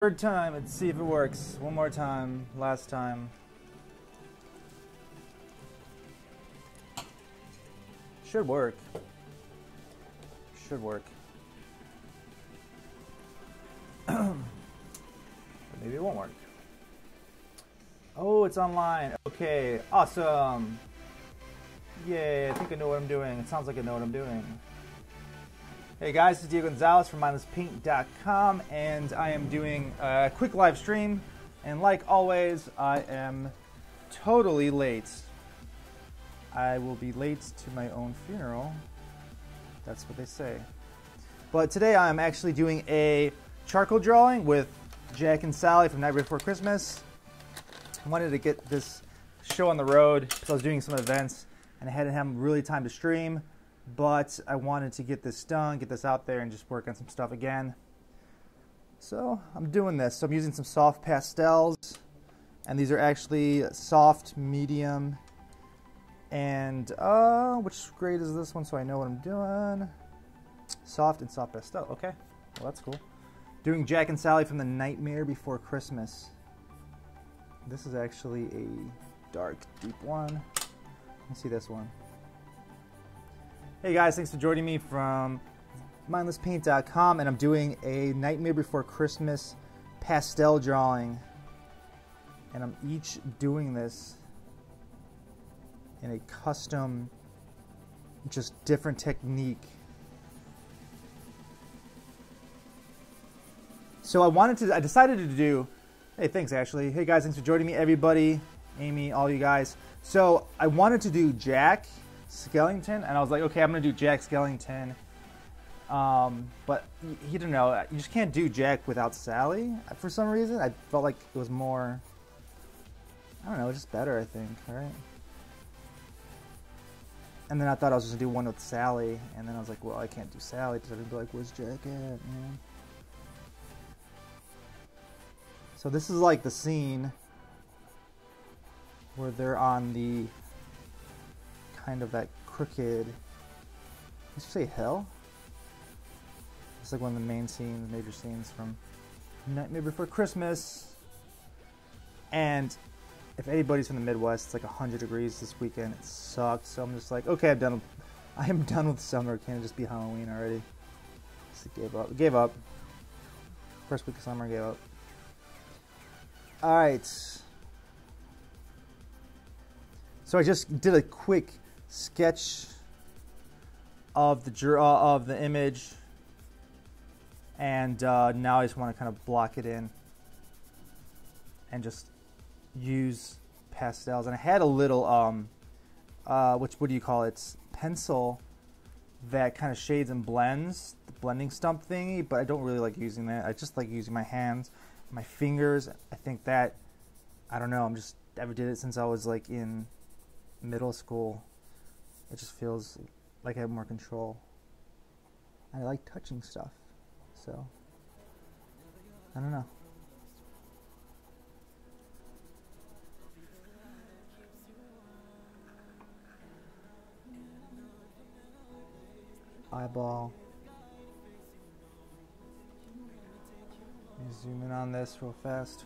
Third time, let's see if it works. One more time, last time. Should work. Should work. Maybe it won't work. Oh, it's online. Okay, awesome. Yay, I think I know what I'm doing. It sounds like I know what I'm doing. Hey guys, this is Diego Gonzalez from mindlesspaint.com, and I am doing a quick live stream. And like always, I am totally late. I will be late to my own funeral. That's what they say. But today I'm actually doing a charcoal drawing with Jack and Sally from Night Before Christmas. I wanted to get this show on the road because I was doing some events and I hadn't had really time to stream. But I wanted to get this done, get this out there, and just work on some stuff again. So I'm doing this. So I'm using some soft pastels, and these are actually soft, medium, and which grade is this one so I know what I'm doing? Soft and soft pastel. Okay, well that's cool. Doing Jack and Sally from the Nightmare Before Christmas. This is actually a dark, deep one. Let's see this one. Hey guys, thanks for joining me from mindlesspaint.com, and I'm doing a Nightmare Before Christmas pastel drawing. And I'm each doing this in a custom, just different technique. So I decided to do, hey thanks Ashley. Hey guys, thanks for joining me, everybody, Amy, all you guys. So I wanted to do Jack Skellington, and I was like, okay, I'm gonna do Jack Skellington, but you don't know, you just can't do Jack without Sally for some reason. I felt like it was more, I don't know, just better, I think, right? And then I thought I was just gonna do one with Sally, and then I was like, well, I can't do Sally because I'd be like, where's Jack at, man? So this is like the scene where they're on the kind of that crooked, let's say hell. It's like one of the main scenes, major scenes from Nightmare Before Christmas. And if anybody's from the Midwest, it's like 100 degrees this weekend. It sucks. So I'm just like, okay, I am done with summer. Can't it just be Halloween already? Just gave up. First week of summer, gave up. All right. So I just did a quick sketch of the image, and now I just want to kind of block it in and just use pastels. And I had a little what do you call it, pencil that kind of shades and blends, the blending stump thingy, but I don't really like using that. I just like using my hands, my fingers. I think that, I don't know, I've did it since I was like in middle school. It just feels like I have more control. I like touching stuff, so I don't know. Eyeball. Let me zoom in on this real fast.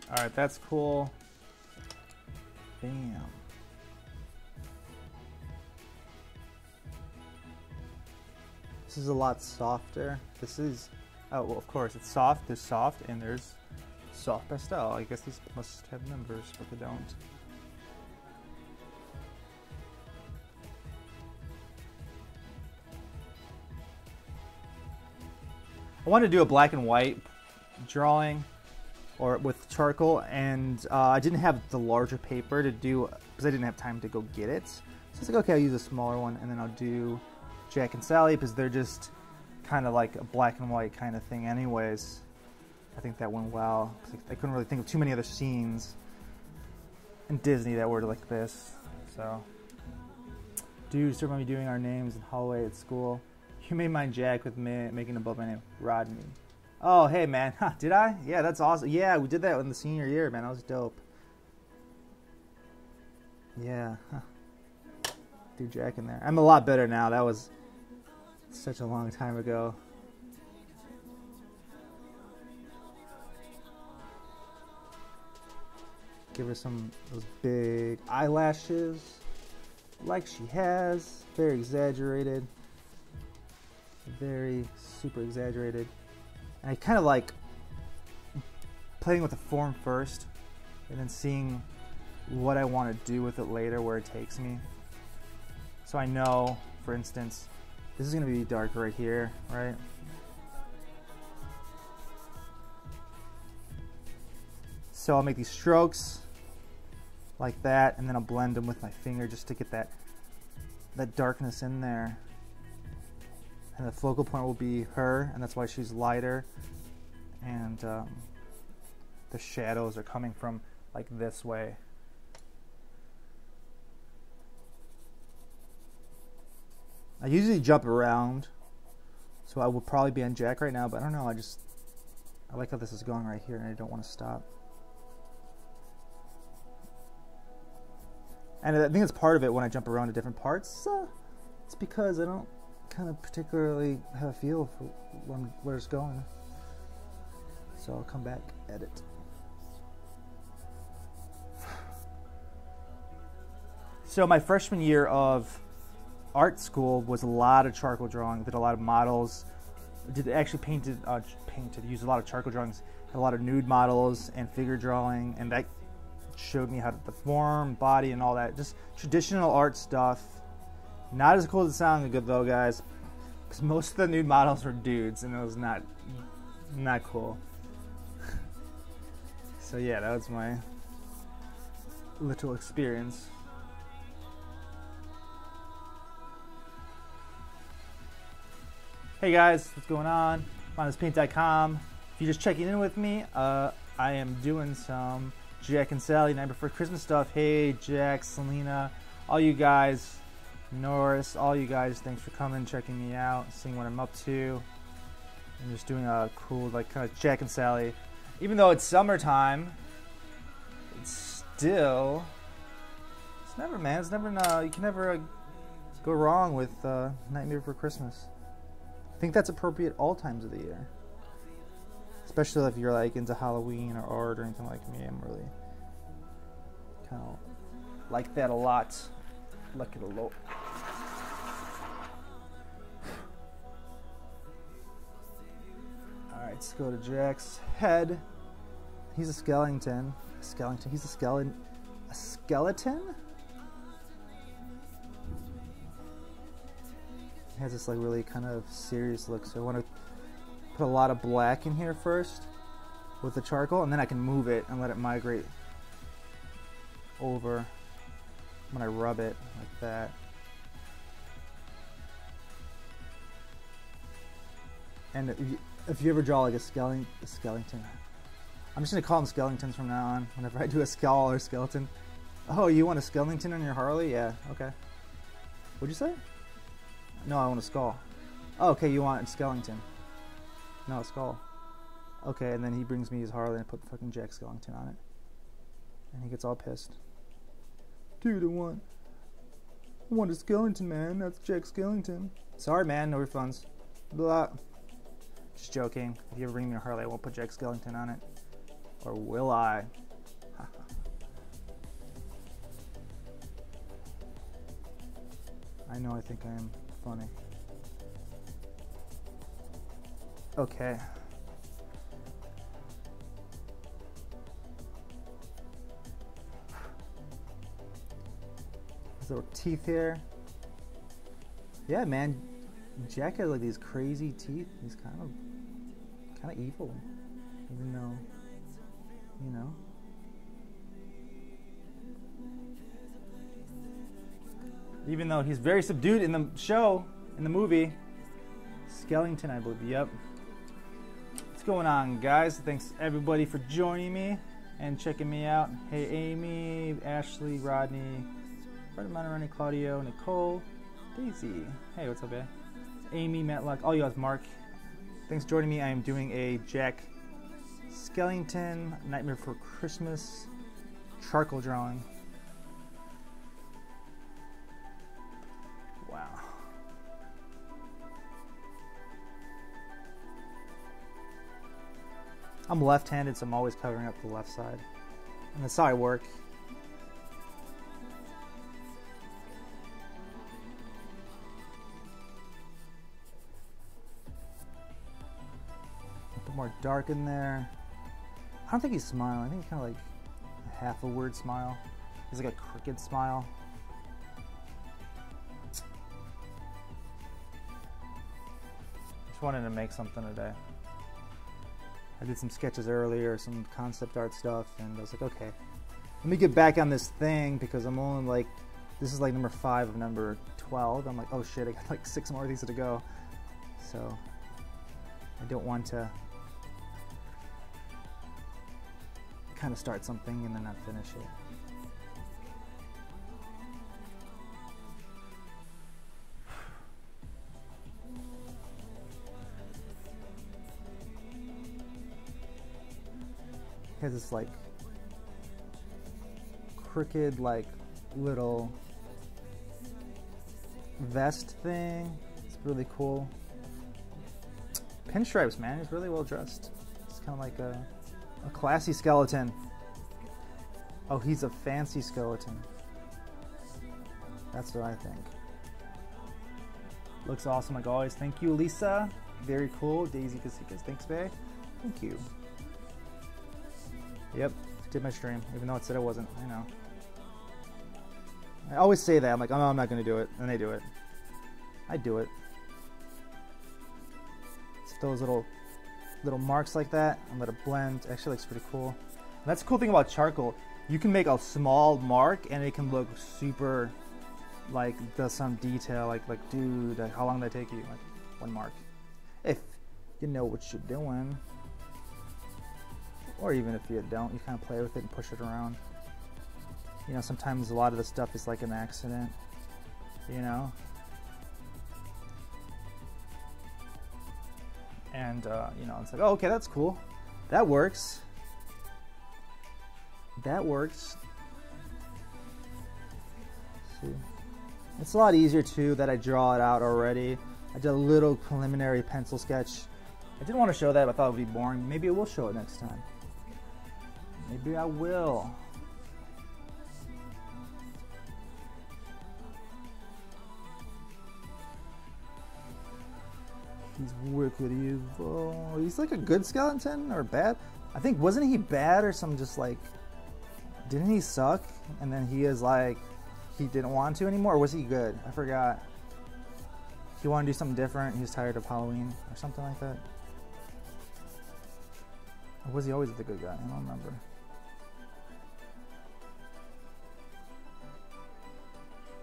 Alright, that's cool. Bam. This is a lot softer. This is, oh, well, of course, it's soft. There's soft, and there's soft pastel. I guess these must have numbers, but they don't. I want to do a black and white drawing, or with charcoal, and I didn't have the larger paper to do, because I didn't have time to go get it. So it's like, okay, I'll use a smaller one, and then I'll do Jack and Sally, because they're just kind of like a black and white kind of thing anyways. I think that went well. I couldn't really think of too many other scenes in Disney that were like this. So, dude, still gonna be doing our names in hallway at school. You may mind Jack with me making above my name Rodney. Oh, hey, man. Did I? Yeah, that's awesome. Yeah, we did that in the senior year, man. That was dope. Yeah. Do Jack in there. I'm a lot better now. That was such a long time ago. Give her some those big eyelashes, like she has. Very exaggerated. Very super exaggerated. And I kind of like playing with the form first, and then seeing what I want to do with it later, where it takes me. So I know, for instance, this is going to be dark right here, right? So I'll make these strokes like that, and then I'll blend them with my finger just to get that darkness in there. And the focal point will be her, and that's why she's lighter. And the shadows are coming from like this way. I usually jump around, so I will probably be on Jack right now, but I don't know, I like how this is going right here, and I don't want to stop. And I think it's part of it when I jump around to different parts. It's because I don't kind of particularly have a feel for where it's going. So I'll come back, edit. So my freshman year of art school was a lot of charcoal drawing. Did a lot of models. Used a lot of charcoal drawings. Had a lot of nude models and figure drawing, and that showed me how to the form, body, and all that. Just traditional art stuff. Not as cool as it sounded good though, guys, because most of the nude models were dudes, and it was not cool. So yeah, that was my little experience. Hey guys, what's going on? MindlessPaint.com. If you're just checking in with me, I am doing some Jack and Sally Night Before Christmas stuff. Hey Jack, Selena, all you guys, Norris, all you guys, thanks for coming, checking me out, seeing what I'm up to. I'm just doing a cool, like, kind of Jack and Sally. Even though it's summertime, it's still, it's never, man, it's never, you can never go wrong with Nightmare Before Christmas. I think that's appropriate all times of the year. Especially if you're like into Halloween or art or anything like me. I'm really kind of like that a lot. Like it a lot. Alright, let's go to Jack's head. He's a skeleton. He's a skeleton. A skeleton? He has this like really kind of serious look, so I want to put a lot of black in here first with the charcoal, and then I can move it and let it migrate over when I rub it like that. And if you ever draw like a skeleton, I'm just gonna call them skeletons from now on. Whenever I do a skull or skeleton. Oh, you want a skeleton on your Harley? Yeah, okay. What'd you say? No, I want a skull. Oh, okay, you want a skeleton. No, a skull. Okay, and then he brings me his Harley and I put fucking Jack Skellington on it. And he gets all pissed. Dude, I want a skeleton, man. That's Jack Skellington. Sorry, man, no refunds. Blah. Just joking. If you ever bring me a Harley, I won't put Jack Skellington on it. Or will I? I know, I think I am funny. Okay. His little teeth here. Yeah, man. Jack has like these crazy teeth. He's kind of evil, even though, you know. Even though he's very subdued in the show, in the movie. Skellington, I believe. Yep. What's going on, guys? Thanks everybody for joining me and checking me out. Hey, Amy, Ashley, Rodney, Monterey, Claudio, Nicole, Daisy. Hey, what's up, babe? Amy, Matlock, all you guys, Mark. Thanks for joining me. I am doing a Jack Skellington Nightmare Before Christmas charcoal drawing. Wow. I'm left-handed, so I'm always covering up the left side. And that's how I work. A bit more dark in there. I don't think he's smiling. I think he's kind of like half a weird smile. He's like a crooked smile. Just wanted to make something today. I did some sketches earlier, some concept art stuff, and I was like, okay, let me get back on this thing because I'm only like, this is like number 5 of number 12. I'm like, oh shit, I got like 6 more of these to go. So I don't want to kind of start something and then not finish it. He has this like crooked like little vest thing. It's really cool. Pinstripes, man. He's really well dressed. It's kind of like a classy skeleton. Oh, he's a fancy skeleton. That's what I think. Looks awesome like always. Thank you, Lisa. Very cool. Daisy Casikas. Thanks, Bay. Thank you. Yep, did my stream, even though it said I wasn't. I know. I always say that. I'm like, oh, no, I'm not going to do it. And they do it. I do it. It's those little marks like that, and let it blend. It actually looks pretty cool. And that's the cool thing about charcoal. You can make a small mark, and it can look super, like, does some detail. Like dude, how long did that take you? Like, 1 mark. If you know what you're doing. Or even if you don't, you kind of play with it and push it around. You know, sometimes a lot of the stuff is like an accident, you know? And, you know, it's like, oh, okay, that's cool. That works. That works. Let's see. It's a lot easier, too, that I draw it out already. I did a little preliminary pencil sketch. I didn't want to show that, but I thought it would be boring. Maybe I will show it next time. Maybe I will. He's wicked evil. He's like a good skeleton or bad? I think, wasn't he bad or some just like, didn't he suck? And then he is like, he didn't want to anymore? Or was he good? I forgot. He wanted to do something different. He was tired of Halloween or something like that. Or was he always the good guy? I don't remember.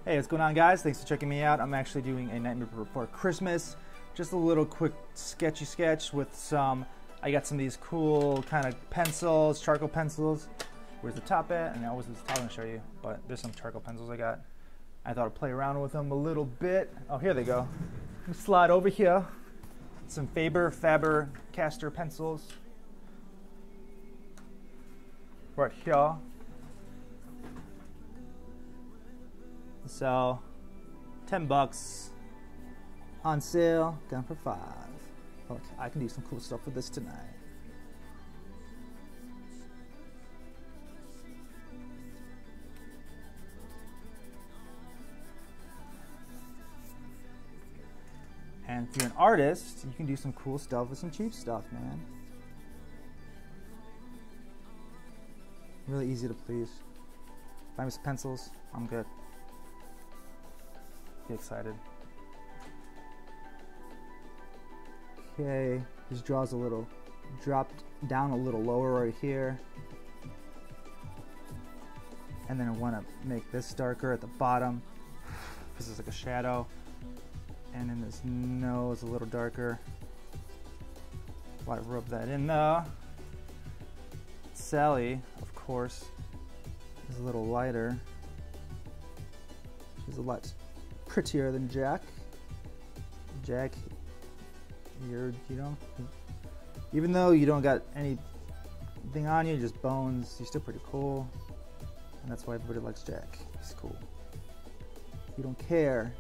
Hey, what's going on, guys? Thanks for checking me out. I'm actually doing a Nightmare Before Christmas. Just a little quick sketchy sketch with some, I got some of these cool kind of pencils, charcoal pencils. Where's the top at? And I was just going to show you, but there's some charcoal pencils I got. I thought I'd play around with them a little bit. Oh, here they go. Let me slide over here. Some Faber-Castell pencils. Right here. So, $10 on sale, gone for $5. Okay, I can do some cool stuff with this tonight. And if you're an artist, you can do some cool stuff with some cheap stuff, man. Really easy to please. Buy me some pencils, I'm good. Get excited. Okay, this draws a little, dropped down a little lower right here. And then I want to make this darker at the bottom because it's like a shadow. And then this nose a little darker. Why rub that in there? Sally, of course, is a little lighter. She's a lot prettier than Jack. Jack you know, even though you don't got anything on you, just bones, you're still pretty cool. And that's why everybody likes Jack. He's cool. You don't care.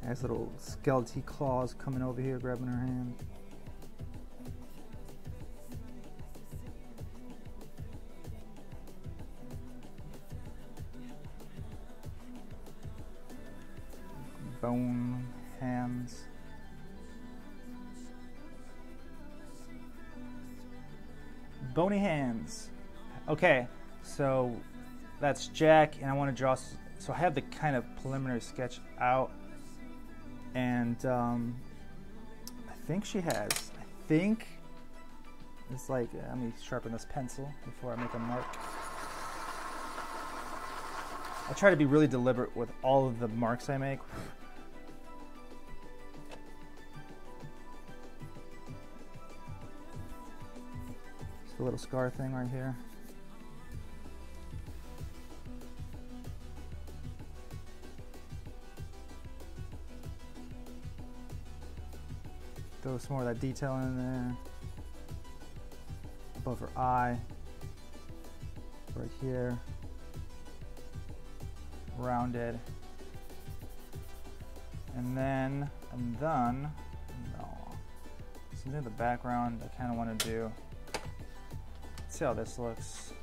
Nice little skeleton claws coming over here, grabbing her hand. Bone hands. Bony hands. Okay, so that's Jack, and I want to draw. So I have the kind of preliminary sketch out, and I think she has. I think it's like, let me sharpen this pencil before I make a mark. I try to be really deliberate with all of the marks I make. Just a little scar thing right here. Throw some more of that detail in there. Above her eye. Right here. Rounded. And then, no. Something in the background I kind of want to do. Let's see how this looks.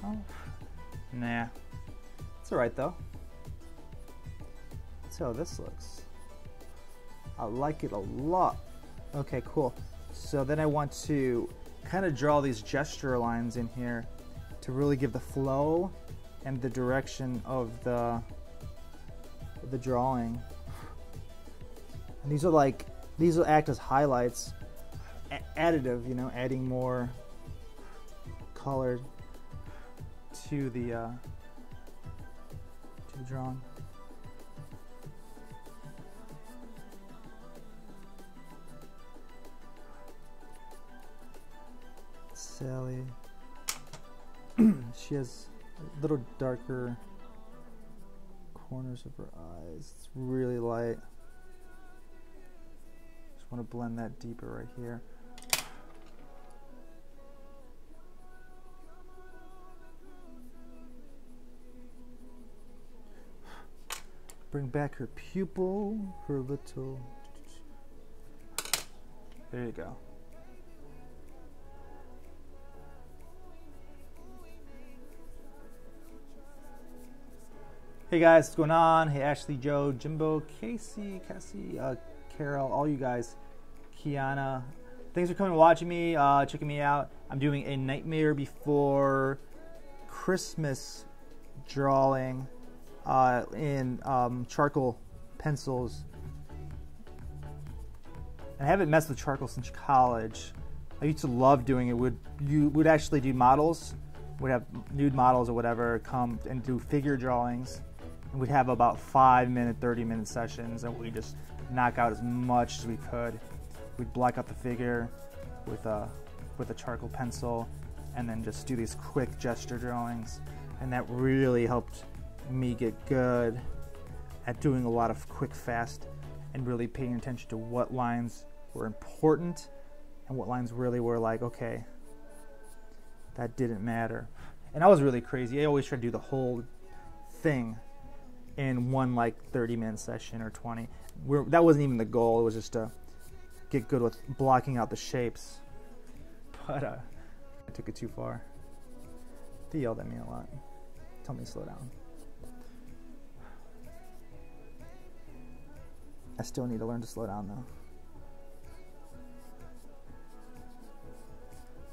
Oh, nah. It's alright though. Let's see how this looks. I like it a lot. Okay, cool. So then I want to kind of draw these gesture lines in here to really give the flow and the direction of the drawing. And these will act as highlights, additive, you know, adding more color to the drawing. Sally. She has little darker corners of her eyes. It's really light. Just want to blend that deeper right here. Bring back her pupil, her little... There you go. Hey guys, what's going on? Hey Ashley, Joe, Jimbo, Cassie, Carol, all you guys, Kiana. Thanks for coming and watching me, checking me out. I'm doing a Nightmare Before Christmas drawing in charcoal pencils. I haven't messed with charcoal since college. I used to love doing it. You would actually do models, would have nude models or whatever come and do figure drawings. And we'd have about 5-minute, 30-minute sessions, and we'd just knock out as much as we could. We'd black out the figure with a charcoal pencil, and then just do these quick gesture drawings. And that really helped me get good at doing a lot of quick, fast, and really paying attention to what lines were important and what lines really were like, okay, that didn't matter. And I was really crazy. I always tried to do the whole thing in one like 30-minute session or 20. That wasn't even the goal. It was just to get good with blocking out the shapes. But I took it too far. They yelled at me a lot. Tell me to slow down. I still need to learn to slow down though.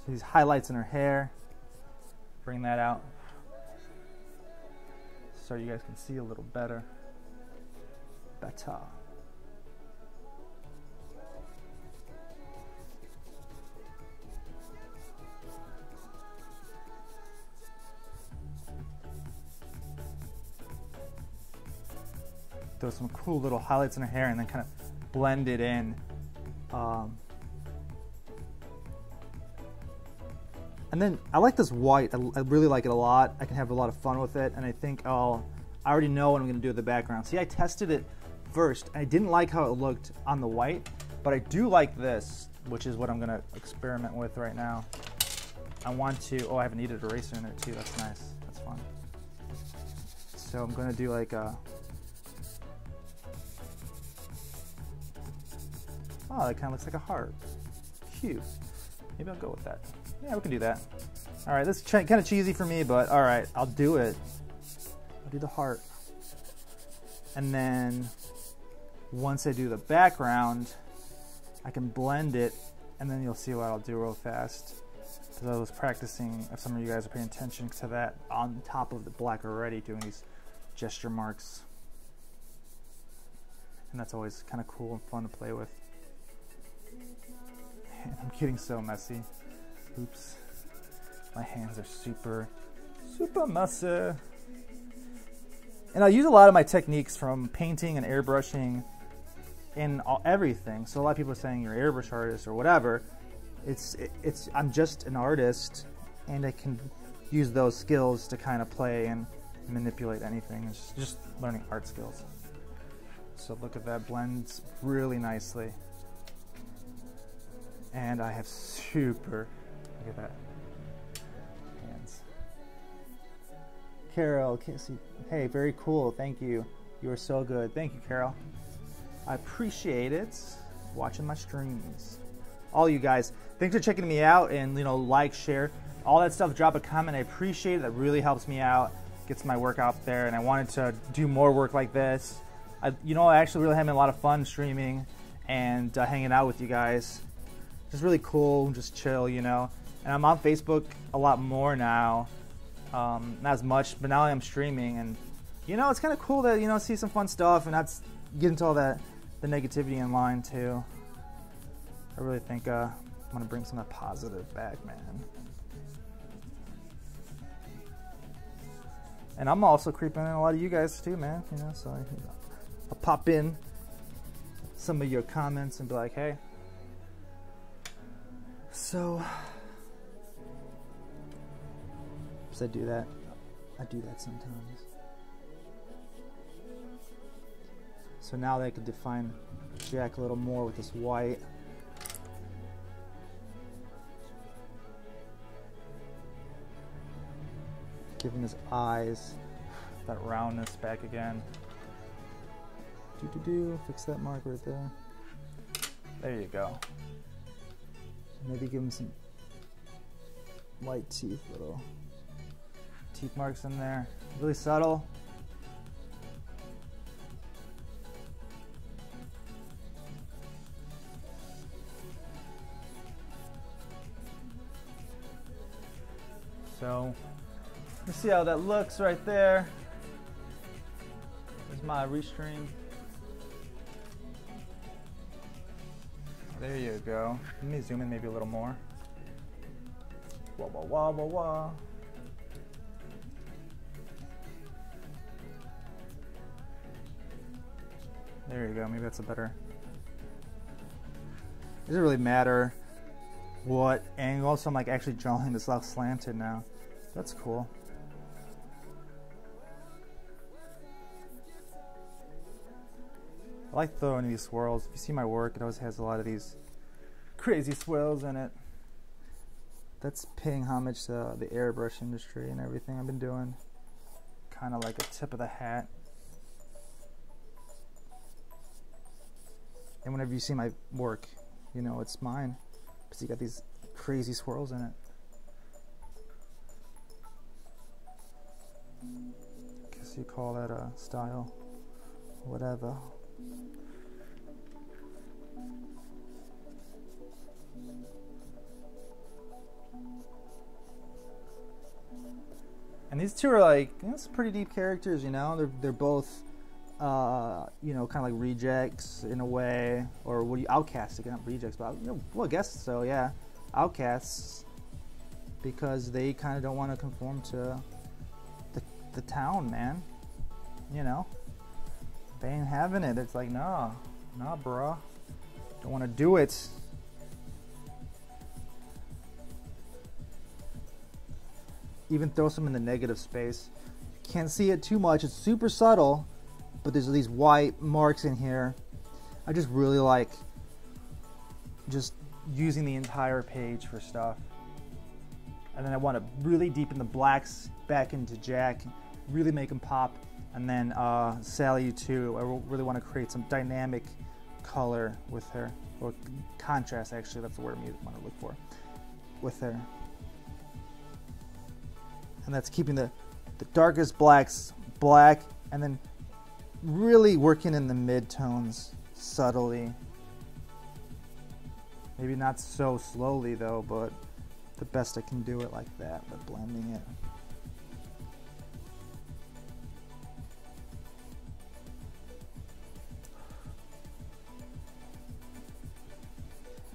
So these highlights in her hair, bring that out so you guys can see a little better. Better. throw some cool little highlights in her hair and then kind of blend it in. And then I like this white. I really like it a lot. I can have a lot of fun with it, and I think I already know what I'm going to do with the background. See, I tested it first. I didn't like how it looked on the white, but I do like this, which is what I'm going to experiment with right now. I want to, oh, I have a kneaded eraser in there too. That's nice. That's fun. So I'm going to do like a, oh, that kind of looks like a heart. Cute. Maybe I'll go with that. Yeah, we can do that. All right, this is kind of cheesy for me, but all right, I'll do it. I'll do the heart. And then once I do the background, I can blend it, and then you'll see what I'll do real fast. Because I was practicing, if some of you guys are paying attention to that, on top of the black already, doing these gesture marks. And that's always kind of cool and fun to play with. I'm getting so messy. Oops. My hands are super messy. And I use a lot of my techniques from painting and airbrushing in everything. So a lot of people are saying you're an airbrush artist or whatever. I'm just an artist, and I can use those skills to kind of play and manipulate anything. It's just learning art skills. So look at that, blends really nicely. And I have look at that, hands. Carol, hey, very cool, thank you. You are so good. Thank you, Carol. I appreciate it. Watching my streams. All you guys, thanks for checking me out, and like, share, all that stuff. Drop a comment. I appreciate it. That really helps me out, gets my work out there, and I wanted to do more work like this. I actually really having a lot of fun streaming and hanging out with you guys. Just really cool, just chill, And I'm on Facebook a lot more now. Not as much, but now I'm streaming, and it's kind of cool to see some fun stuff and not get into all the negativity in line too. I really think I'm gonna bring some of that positive back, man. And I'm also creeping in a lot of you guys too, man. So I'll pop in some of your comments and be like, hey. So I do that. I do that sometimes. So now that I can define Jack a little more with this white. Give him his eyes, that roundness back again. Fix that mark right there. There you go. Maybe give him some light teeth, little teeth marks in there. Really subtle. So, let's see how that looks right there. There's my restream. There you go. Let me zoom in maybe a little more. Wah, wah, wah, wah, wah. There you go. Maybe that's a better. It doesn't really matter what angle, so I'm like actually drawing this out slanted now. That's cool. I like throwing these swirls. If you see my work, it always has a lot of these crazy swirls in it. That's paying homage to the airbrush industry and everything I've been doing. Kind of like a tip of the hat. And whenever you see my work, it's mine. Because you got these crazy swirls in it. I guess you call that a style. Whatever. And these two are like, some pretty deep characters, They're both, kind of like rejects in a way, or what do you outcasts again? Not rejects, but well, I guess so. Yeah, outcasts, because they kind of don't want to conform to the town, man. They ain't having it. It's like, nah, bruh. Don't want to do it. Even throw some in the negative space. Can't see it too much. It's super subtle, but there's these white marks in here. I just really like just using the entire page for stuff. And then I want to really deepen the blacks back into Jack, really make them pop. And then Sally too. I really want to create some dynamic color with her, or contrast actually, that's the word I want to look for, with her. And that's keeping the darkest blacks black, and then really working in the mid-tones subtly. Maybe not so slowly though, but the best I can do it like that, but blending it.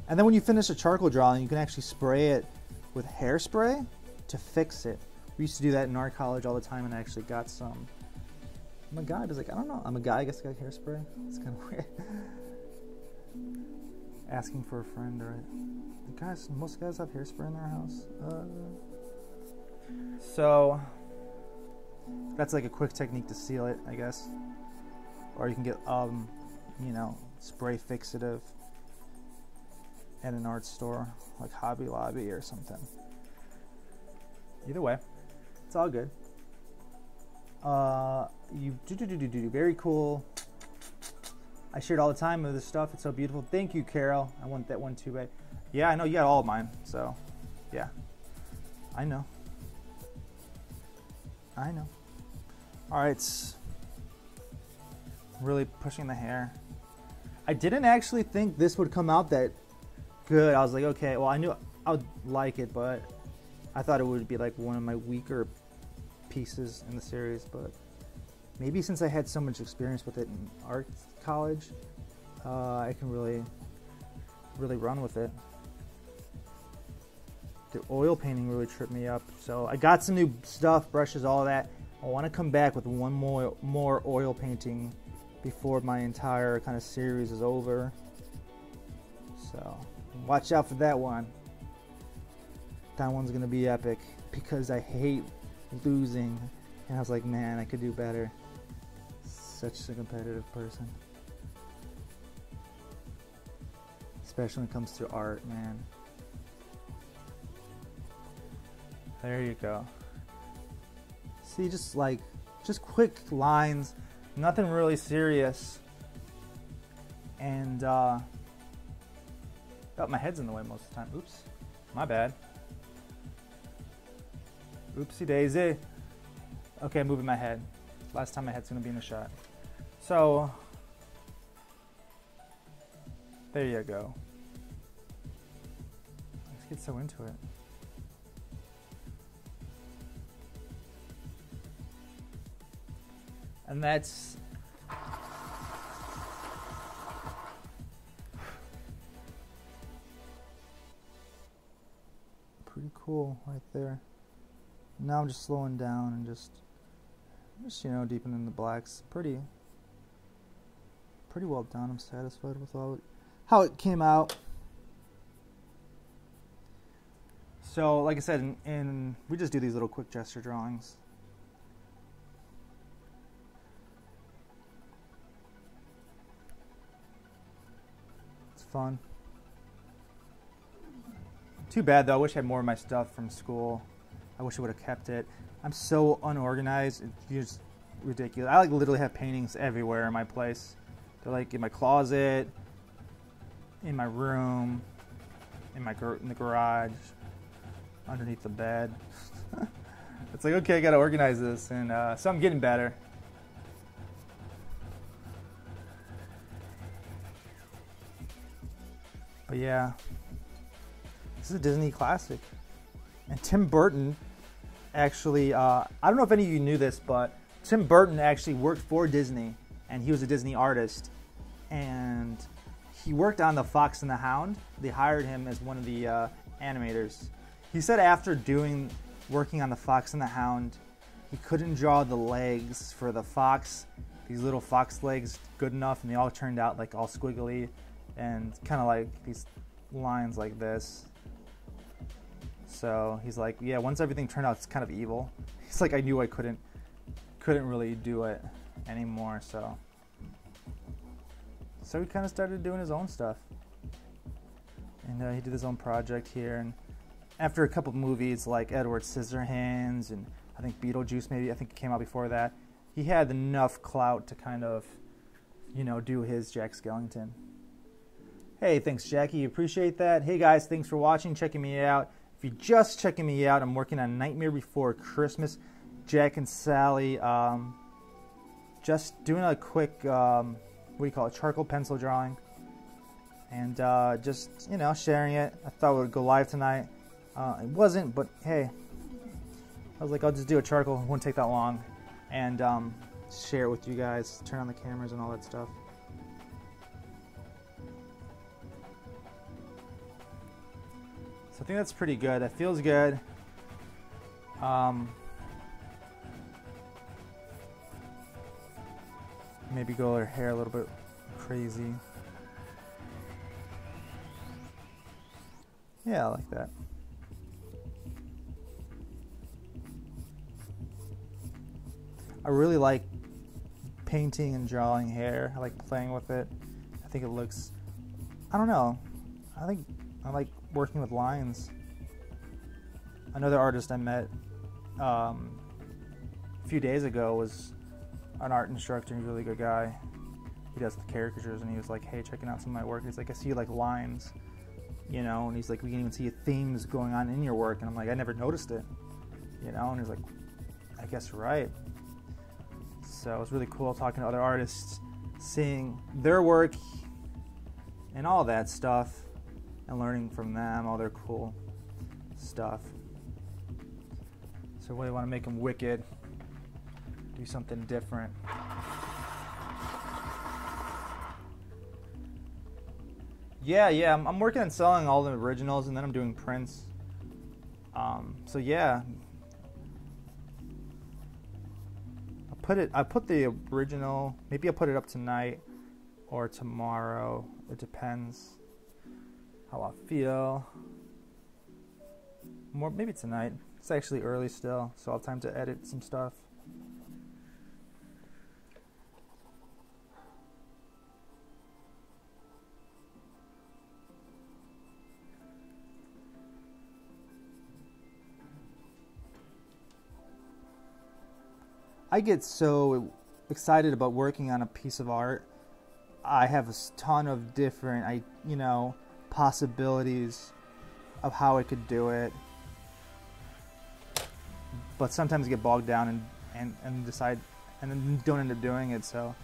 And then when you finish a charcoal drawing, you can actually spray it with hairspray to fix it. We used to do that in art college all the time, and I actually got some. I'm a guy, but like, I don't know. I'm a guy, I guess I got hairspray. It's kind of weird. Asking for a friend, right? Guys, most guys have hairspray in their house. So that's like a quick technique to seal it, I guess. Or you can get, you know, spray fixative at an art store, like Hobby Lobby or something. Either way, it's all good. Very cool. I share it all the time with this stuff. It's so beautiful. Thank you, Carol. I want that one too, babe. Yeah, I know you got all of mine. So, yeah, I know. All right, really pushing the hair. I didn't actually think this would come out that good. I was like, okay, well, I knew I would like it, but I thought it would be like one of my weaker pieces in the series. But maybe since I had so much experience with it in art college, I can really run with it. The oil painting really tripped me up. So I got some new stuff, brushes, all of that. I want to come back with one more oil painting before my entire kind of series is over. So watch out for that one. That one's gonna be epic because I hate losing, and I was like, man, I could do better. Such a competitive person, especially when it comes to art, man. There you go. See, just quick lines, nothing really serious. And oh, my head's in the way most of the time. Oops, my bad. Oopsie daisy. Okay, I'm moving my head. Last time my head's gonna be in the shot. So there you go. Let's get so into it. And that's pretty cool right there. Now I'm just slowing down and just you know, deepening the blacks. Pretty well done. I'm satisfied with how it came out. So like I said, we just do these little quick gesture drawings. Fun. Too bad though, I wish I had more of my stuff from school. I wish I would have kept it. I'm so unorganized, it's just ridiculous. I like literally have paintings everywhere in my place. They're like in my closet, in my room, in the garage, underneath the bed. It's like, okay, I gotta organize this, and so I'm getting better. But yeah, this is a Disney classic. And Tim Burton actually, I don't know if any of you knew this, but Tim Burton actually worked for Disney, and he was a Disney artist. And he worked on The Fox and the Hound. They hired him as one of the animators. He said after working on The Fox and the Hound, he couldn't draw the legs for the fox these little fox legs good enough, and they all turned out like all squiggly and kind of like these lines like this. So he's like, yeah, once everything turned out, it's kind of evil. He's like, I knew I couldn't really do it anymore. So he kind of started doing his own stuff, and he did his own project here. And after a couple of movies like Edward Scissorhands and I think Beetlejuice, maybe I think it came out before that, he had enough clout to kind of, you know, do his Jack Skellington. Hey, thanks, Jackie. Appreciate that. Hey, guys, thanks for watching, checking me out. If you're just checking me out, I'm working on Nightmare Before Christmas. Jack and Sally, just doing a quick, what do you call it, charcoal pencil drawing. And just, you know, sharing it. I thought it would go live tonight. It wasn't, but hey. I was like, I'll just do a charcoal. It won't take that long. And share it with you guys. Turn on the cameras and all that stuff. So I think that's pretty good. That feels good. Maybe go her hair a little bit crazy. Yeah, I like that. I really like painting and drawing hair. I like playing with it. I think it looks, I don't know. I think I like working with lines. Another artist I met a few days ago was an art instructor. He's a really good guy. He does the caricatures, and he was like, hey, checking out some of my work. He's like, I see like lines, you know, and he's like, we can even see themes going on in your work. And I'm like, I never noticed it, you know, and he's like, I guess you're right. So it was really cool talking to other artists, seeing their work and all that stuff, and learning from them, all their cool stuff. So really want to make them wicked, do something different. Yeah, I'm working on selling all the originals, and then I'm doing prints. So yeah, I put the original. Maybe I'll put it up tonight or tomorrow. It depends how I feel. Maybe tonight. It's actually early still, so I'll have time to edit some stuff. I get so excited about working on a piece of art. I have a ton of different, possibilities of how I could do it. But sometimes I get bogged down and decide, and then don't end up doing it. So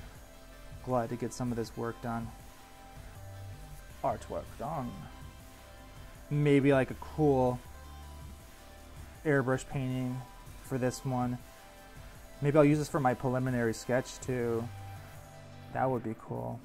glad to get some of this work done. Artwork done. Maybe like a cool airbrush painting for this one. Maybe I'll use this for my preliminary sketch too. That would be cool.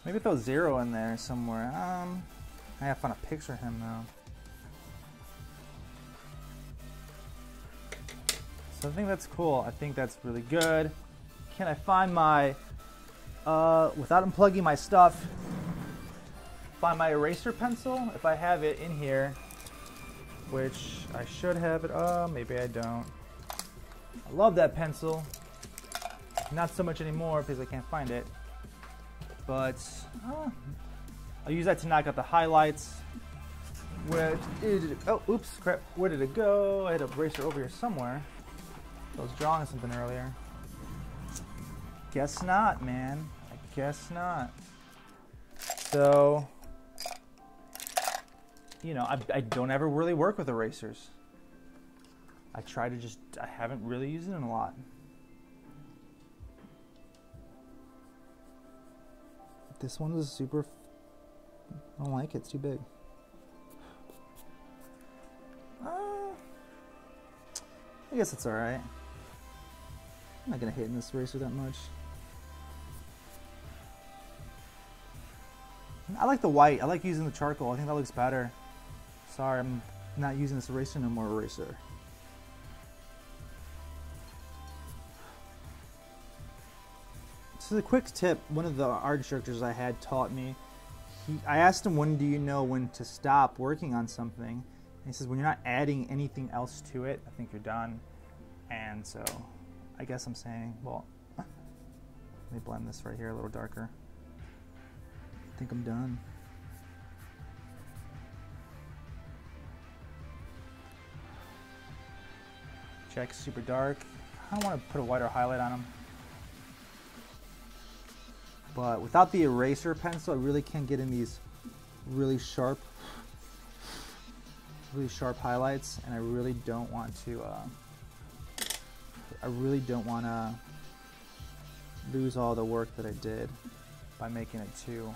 Maybe throw 0 in there somewhere. I have to find a picture of him though. So I think that's cool. I think that's really good. Can I find my, without unplugging my stuff, find my eraser pencil? If I have it in here, which I should have it. Maybe I don't. I love that pencil. Not so much anymore because I can't find it. But I'll use that to knock out the highlights. Where did it, oh, oops, crap. Where did it go? I had a eraser over here somewhere. I was drawing something earlier. Guess not, man. I guess not. So, I don't ever really work with erasers. I haven't really used it in a lot. This one is super I don't like it. It's too big. I guess it's alright. I'm not gonna hit in this eraser that much. I like the white. I like using the charcoal. I think that looks better. Sorry, I'm not using this eraser no more eraser. So the quick tip, one of the art instructors I had taught me, I asked him, when do you know when to stop working on something? And he says, when you're not adding anything else to it, I think you're done. And so I guess I'm saying, well, let me blend this right here a little darker. I think I'm done. Check super dark. I don't want to put a whiter highlight on them. But without the eraser pencil, I really can't get in these really sharp highlights, and I really don't want to lose all the work that I did by making it too.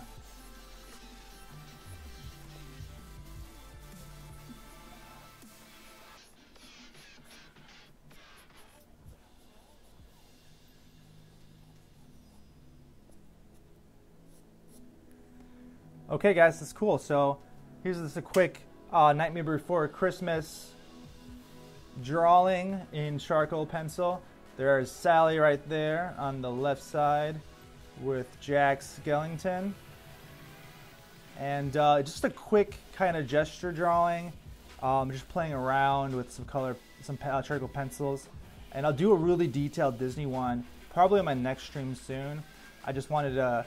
Okay guys, that's cool. So here's just a quick Nightmare Before Christmas drawing in charcoal pencil. There's Sally right there on the left side with Jack Skellington. And just a quick kind of gesture drawing. Just playing around with some charcoal pencils. And I'll do a really detailed Disney one probably on my next stream soon. I just wanted to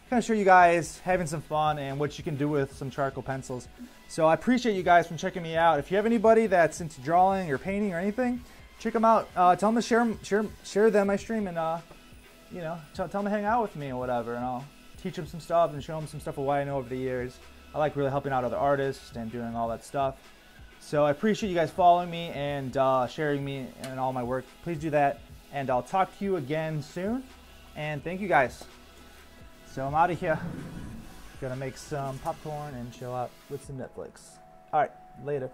kind of show you guys having some fun and what you can do with some charcoal pencils. So I appreciate you guys for checking me out. If you have anybody that's into drawing or painting or anything, check them out. Tell them to share them my stream, and you know, tell them to hang out with me or whatever, and I'll teach them some stuff and show them some stuff of what I know over the years. I like really helping out other artists and doing all that stuff. So I appreciate you guys following me and sharing me and all my work. Please do that, and I'll talk to you again soon. And thank you guys. So I'm out of here. Gonna make some popcorn and chill out with some Netflix. All right, later.